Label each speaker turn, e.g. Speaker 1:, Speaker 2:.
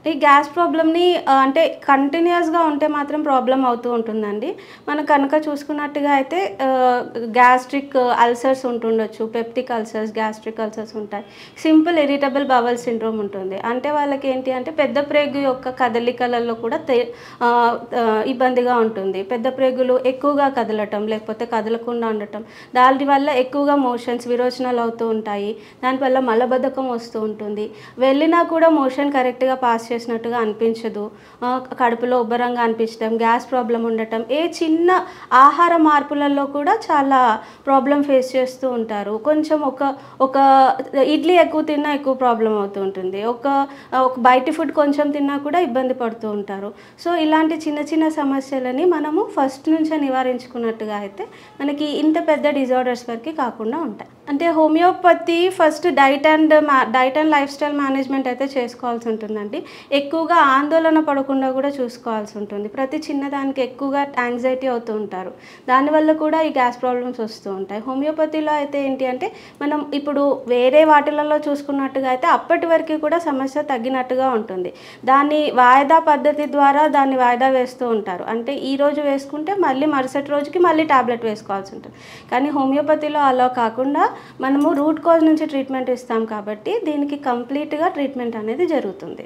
Speaker 1: ఈ గ్యాస్ ప్రాబ్లమ్‌ని అంటే కంటిన్యూయస్‌గా ఉంటే మాత్రం ప్రాబ్లమ్ అవుతూ ఉంటుందండి. మనం కనుక చూసుకున్నట్టుగా అయితే గ్యాస్ట్రిక్ అల్సర్స్ ఉంటుండొచ్చు. పెప్టిక్ అల్సర్స్, గ్యాస్ట్రిక్ అల్సర్స్ ఉంటాయి. సింపుల్ ఇరిటబుల్ బవల్ సిండ్రోమ్ ఉంటుంది. అంటే వాళ్ళకేంటి అంటే పెద్ద ప్రేగు యొక్క కదలికలలో కూడా ఆహ్, ఆహ్, ఇబ్బందిగా ఉంటుంది. పెద్ద ప్రేగులు ఎక్కువగా కదలటం, లేకపోతే కదలకుండా ఉండటం. దాని వల్ల ఎక్కువగా మోషన్స్, విరోచనాలు అవుతూ ఉంటాయి. దానివల్ల మలబద్ధకం వస్తూ ఉంటుంది. వెళ్ళినా కూడా మోషన్ కరెక్ట్‌గా పాస్ చేసినట్టుగా అనిపించదు. కడుపులో ఉబ్బరంగా అనిపించడం, గ్యాస్ ప్రాబ్లమ్ ఉండటం, ఏ చిన్న ఆహార మార్పులలో కూడా చాలా ప్రాబ్లమ్ ఫేస్ చేస్తూ ఉంటారు. కొంచెం ఒక ఇడ్లీ ఎక్కువ తిన్నా ఎక్కువ ప్రాబ్లమ్ అవుతూ ఉంటుంది. ఒక బయటి ఫుడ్ కొంచెం తిన్నా కూడా ఇబ్బంది పడుతూ ఉంటారు. సో, ఇలాంటి చిన్న చిన్న సమస్యలని మనము ఫస్ట్ నుంచే నివారించుకున్నట్టుగా అయితే మనకి ఇంత పెద్ద డిజార్డర్స్ వరకి కాకుండా ఉంటాయి. అంటే homeopathy first diet and life style management అయితే చేసుకోవాల్సి ఉంటుందండి. ఎక్కువగా ఆందోళన పడకుండా కూడా చూసుకోవాల్సి ఉంటుంది. ప్రతి చిన్నదానికి ఎక్కువగా యాంగ్జైటీ అవుతూ ఉంటారు. దానివల్ల కూడా ఈ గ్యాస్ ప్రాబ్లమ్స్ వస్తూ ఉంటాయి. హోమియోపతిలో అయితే ఏంటి అంటే మనం ఇప్పుడు వేరే వాటిలలో చూసుకున్నట్టుగా అయితే అప్పటి వరకు కూడా సమస్య తగ్గినట్టుగా ఉంటుంది. దాన్ని వాయిదా పద్ధతి ద్వారా దాన్ని వాయిదా వేస్తూ ఉంటారు. అంటే ఈరోజు వేసుకుంటే మళ్ళీ మరుసటి రోజుకి మళ్ళీ టాబ్లెట్ వేసుకోవాల్సి ఉంటుంది. కానీ హోమియోపతిలో అలా కాకుండా మనము రూట్ కాజ్ నుంచి ట్రీట్మెంట్ ఇస్తాం కాబట్టి దీనికి కంప్లీట్‌గా ట్రీట్మెంట్ అనేది జరుగుతుంది.